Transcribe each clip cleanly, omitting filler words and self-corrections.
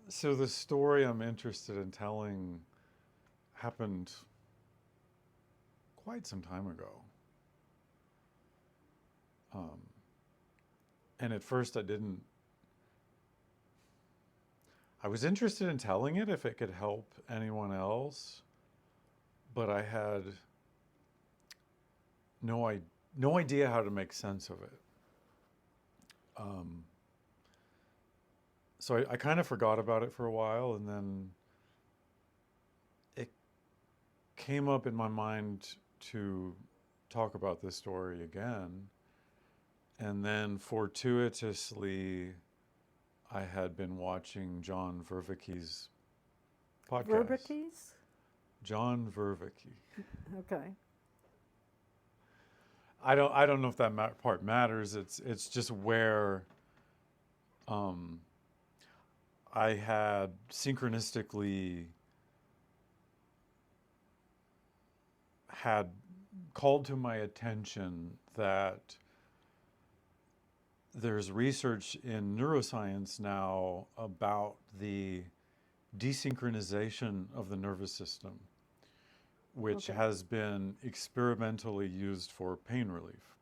So the story I'm interested in telling happened quite some time ago. Um, and at first I was interested in telling it if it could help anyone else, but I had no, no idea how to make sense of it. Um, so I kind of forgot about it for a while, and then it came up in my mind to talk about this story again. And then fortuitously, I had been watching John Vervaeke's podcast. Verbites? John Vervaeke. Okay. I don't know if that part matters. It's just where um, I had synchronistically had called to my attention that there's research in neuroscience now about the desynchronization of the nervous system, which Okay. has been experimentally used for pain relief.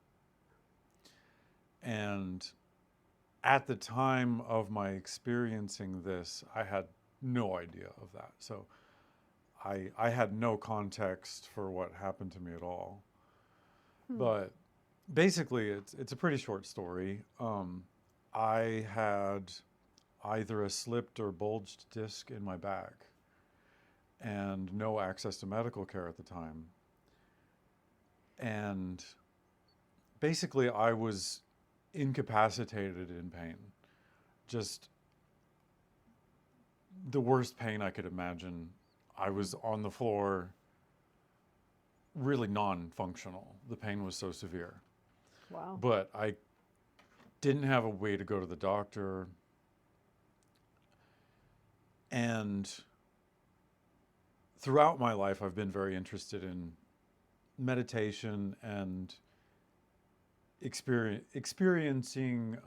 And at the time of my experiencing this, I had no idea of that. So I had no context for what happened to me at all. Hmm. But basically, it's a pretty short story. I had either a slipped or bulged disc in my back and no access to medical care at the time. And basically, I was incapacitated in pain, just the worst pain I could imagine. I was on the floor, really non functional. The pain was so severe. Wow. But I didn't have a way to go to the doctor. And throughout my life, I've been very interested in meditation and experiencing,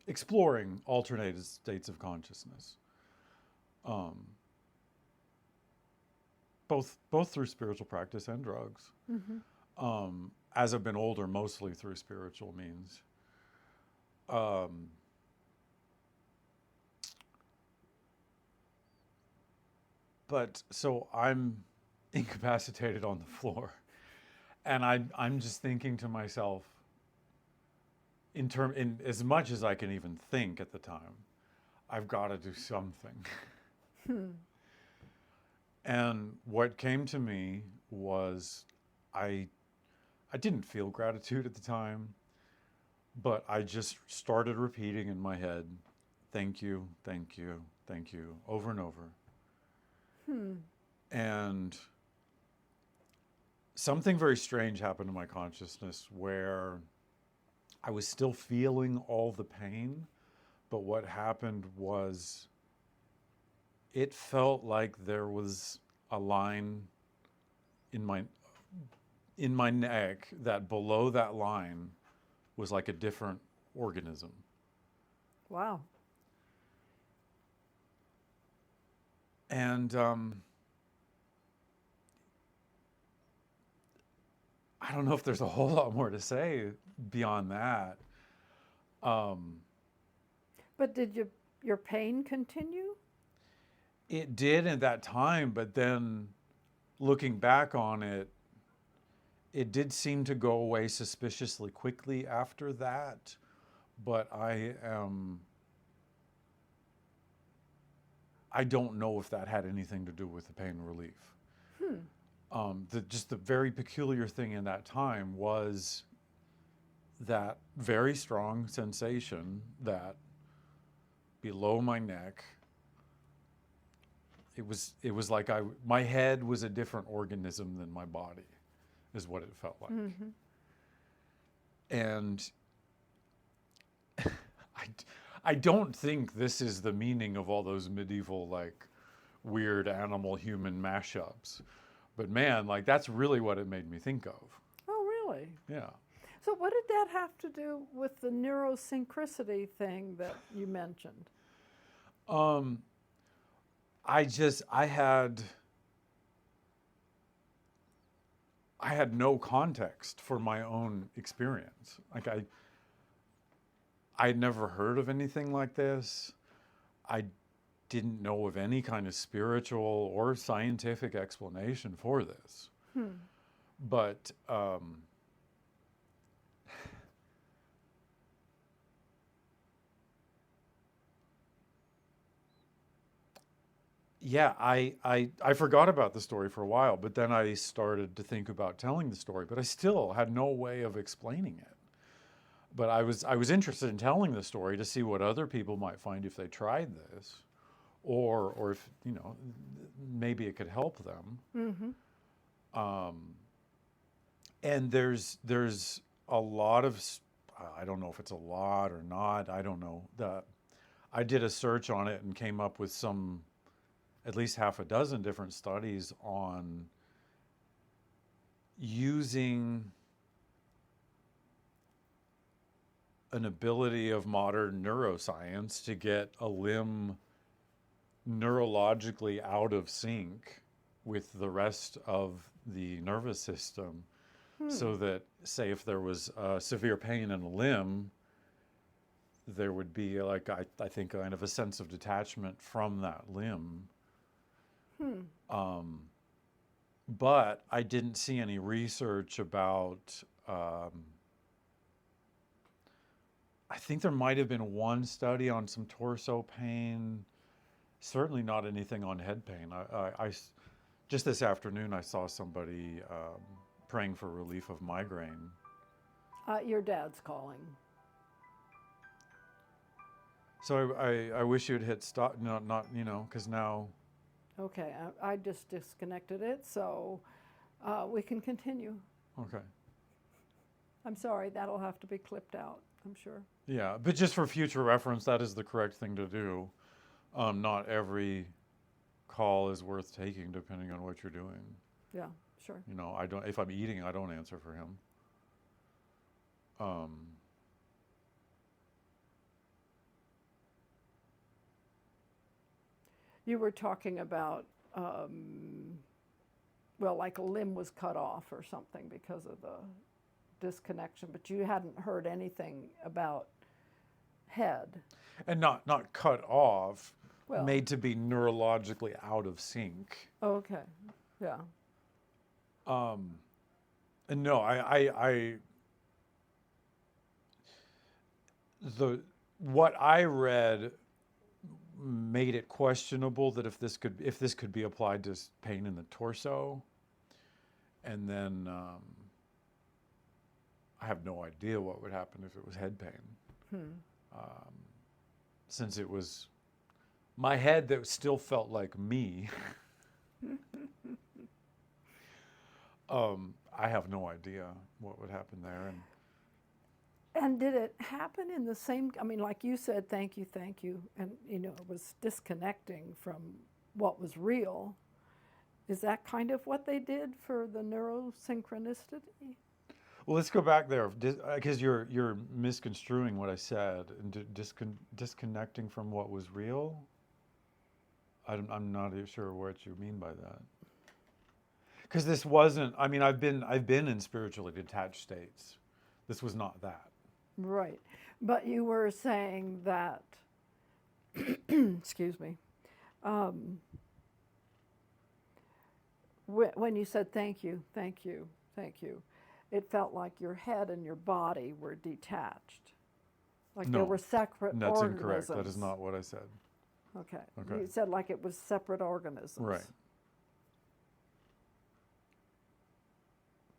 exploring alternated states of consciousness, um, both through spiritual practice and drugs. Mm-hmm. As I've been older, mostly through spiritual means. Um, but so I'm incapacitated on the floor, and I'm just thinking to myself, in as much as I can even think at the time, I've got to do something. Hmm. And what came to me was I I didn't feel gratitude at the time, but I just started repeating in my head, thank you, thank you, thank you, over and over. Hmm. And something very strange happened in my consciousness where I was still feeling all the pain, but what happened was it felt like there was a line in my neck that below that line was like a different organism. Wow. And I don't know if there's a whole lot more to say beyond that. Um, But did your pain continue? it did at that time, but then looking back on it, it did seem to go away suspiciously quickly after that. But I don't know if that had anything to do with the pain relief. Hmm. Just the very peculiar thing in that time was that very strong sensation that below my neck, it was like my head was a different organism than my body, is what it felt like. Mm-hmm. And I, I don't think this is the meaning of all those medieval like weird animal human mashups. But man, like that's really what it made me think of. Oh, really? Yeah. So, what did that have to do with the neurosynchronicity thing that you mentioned? Um, I had no context for my own experience. Like I'd never heard of anything like this. I didn't know of any kind of spiritual or scientific explanation for this. Hmm. But yeah, I forgot about the story for a while, but then I started to think about telling the story, but I still had no way of explaining it. But I was interested in telling the story to see what other people might find if they tried this, or if maybe it could help them. Mm-hmm. Um, and there's a lot of I don't know if it's a lot or not. I don't know. I did a search on it and came up with some at least half a dozen different studies on using an ability of modern neuroscience to get a limb neurologically out of sync with the rest of the nervous system, Hmm. so that, say, if there was severe pain in a limb, there would be, like, I think, kind of a sense of detachment from that limb. Hmm. But I didn't see any research about. I think there might have been one study on some torso pain. Certainly not anything on head pain. Just this afternoon I saw somebody praying for relief of migraine. Your dad's calling. So I wish you'd hit stop. No, not because now. Okay, I just disconnected it, so we can continue. Okay. I'm sorry, that'll have to be clipped out, I'm sure. Yeah, but just for future reference, that is the correct thing to do. Not every call is worth taking, depending on what you're doing. Yeah, sure. I don't. If I'm eating, I don't answer for him. Um, You were talking about, well, like a limb was cut off or something because of the disconnection, but you hadn't heard anything about head. and not cut off, Well, made to be neurologically out of sync. okay, yeah. And no, the what I read made it questionable that if this could be applied to pain in the torso, and then I have no idea what would happen if it was head pain, since it was my head that still felt like me. I have no idea what would happen there, And did it happen in the same, I mean, like you said, thank you, and it was disconnecting from what was real. Is that kind of what they did for the neurosynchronicity? well, let's go back there because you're misconstruing what I said and disconnecting from what was real. I'm not sure what you mean by that. Because this wasn't. I mean, I've been in spiritually detached states. This was not that. Right. But you were saying that, excuse me, when you said thank you, it felt like your head and your body were detached. Like there No, were separate that's organisms. incorrect. That is not what I said. Okay. Okay. You said like it was separate organisms. Right.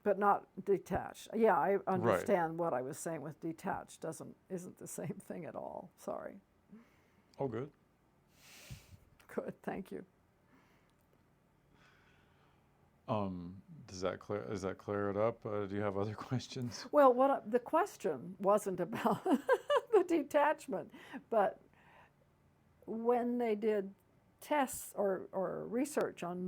But not detached. Yeah, I understand what I was saying with detached isn't the same thing at all. Sorry. Oh, good. Good, thank you. Does that clear it up? Do you have other questions? Well, the question wasn't about the detachment, but when they did tests or research on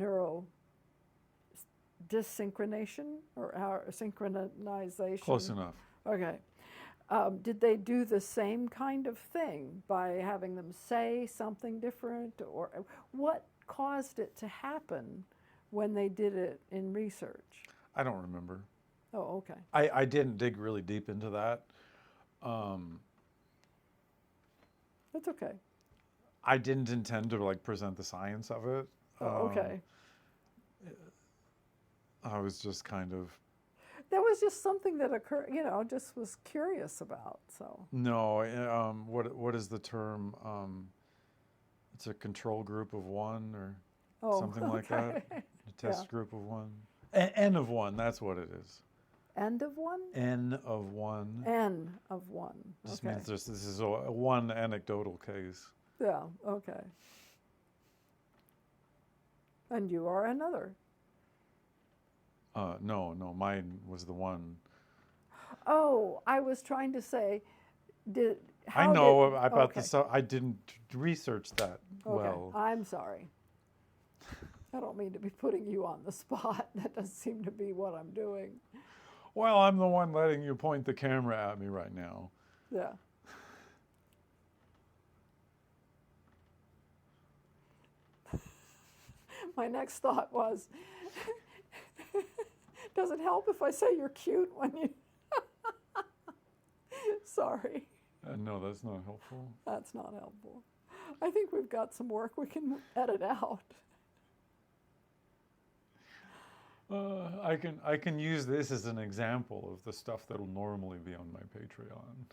desynchronization or synchronization. Close enough. Okay. Did they do the same kind of thing by having them say something different, or what caused it to happen when they did it in research? I don't remember. Oh, okay. I didn't dig really deep into that. That's okay. I didn't intend to like present the science of it. Oh, okay. I was just kind of That was just something that occurred, just was curious about. So no. What is the term? It's a control group of one or something like that. okay. A test Yeah. group of one. N of one. That's what it is. End of one? N of one. N of one. Just Okay. means this is a one anecdotal case. Yeah, okay. And you are another. No, mine was the one. Oh, I was trying to say, I know did, about okay. the. I didn't research that Okay, well. I'm sorry. I don't mean to be putting you on the spot. That does seem to be what I'm doing. Well, I'm the one letting you point the camera at me right now. Yeah. My next thought was, does it help if I say you're cute when you... Sorry, No, that's not helpful. that's not helpful. I think we've got some work we can edit out. I can use this as an example of the stuff that'll normally be on my Patreon.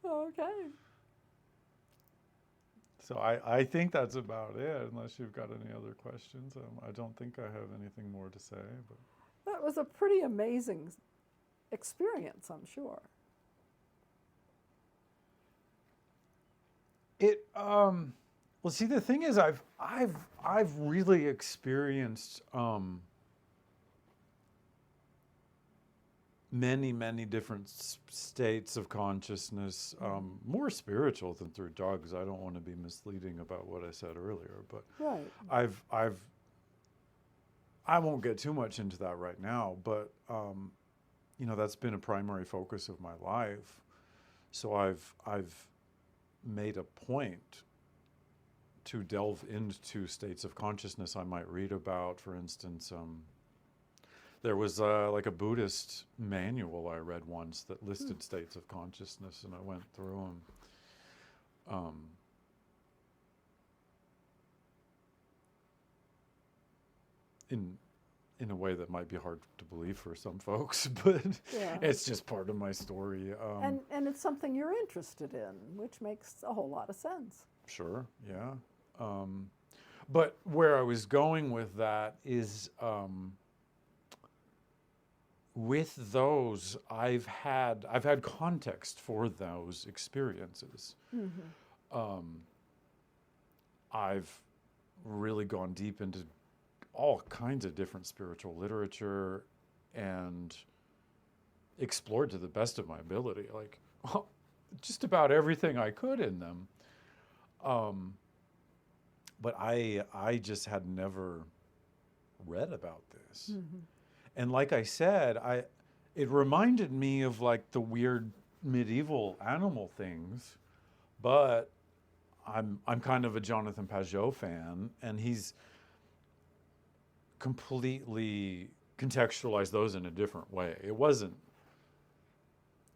Okay. So I think that's about it, unless you've got any other questions. I don't think I have anything more to say. But That was a pretty amazing experience, I'm sure. Well, see, the thing is, I've really experienced many different states of consciousness, more spiritual than through drugs. I don't want to be misleading about what I said earlier, but Right. I won't get too much into that right now, but that's been a primary focus of my life. So I've made a point to delve into states of consciousness I might read about. For instance, there was like a Buddhist manual I read once that listed states of consciousness, and I went through them. In a way that might be hard to believe for some folks, but Yeah. it's just part of my story. And it's something you're interested in, which makes a whole lot of sense. Sure, yeah. But where I was going with that is, with those, I've had context for those experiences. I've really gone deep into all kinds of different spiritual literature and explored to the best of my ability, like just about everything I could in them. But I just had never read about this. And like I said, it reminded me of like the weird medieval animal things, but I'm kind of a Jonathan Pajot fan, and he's completely contextualized those in a different way. It wasn't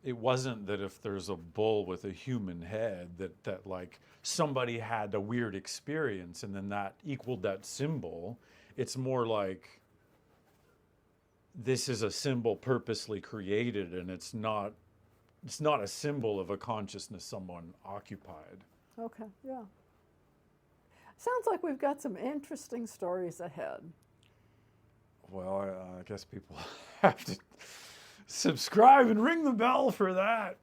that if there's a bull with a human head that like somebody had a weird experience and then that equaled that symbol. It's more like this is a symbol purposely created, and it's not a symbol of a consciousness someone occupied. Okay, yeah. Sounds like we've got some interesting stories ahead. Well, I guess people have to subscribe and ring the bell for that.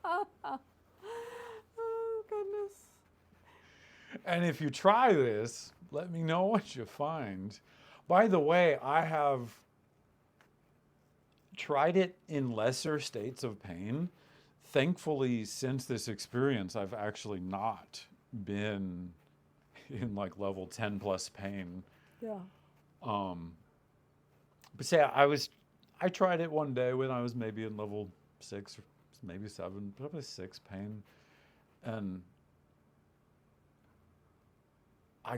Oh, goodness. And if you try this, let me know what you find. By the way, I have tried it in lesser states of pain. Thankfully, since this experience, I've actually not been in like level 10 plus pain. Yeah. But say I tried it one day when I was maybe in level 6 or maybe 7, probably 6 pain, and I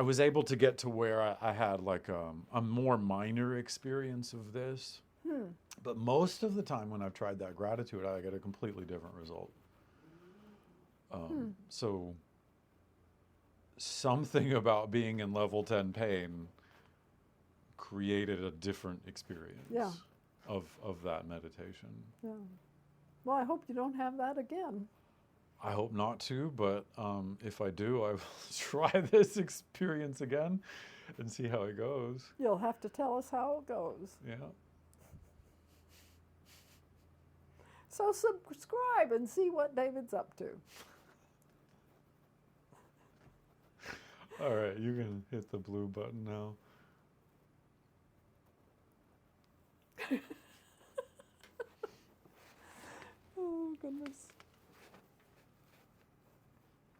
was able to get to where I had like a more minor experience of this. But most of the time when I've tried that gratitude, I get a completely different result. So something about being in level 10 pain created a different experience Yeah. of that meditation. Yeah. Well, I hope you don't have that again. I hope not to, but if I do, I will try this experience again and see how it goes. You'll have to tell us how it goes. Yeah. So subscribe and see what David's up to. All right, you can hit the blue button now. Oh, goodness.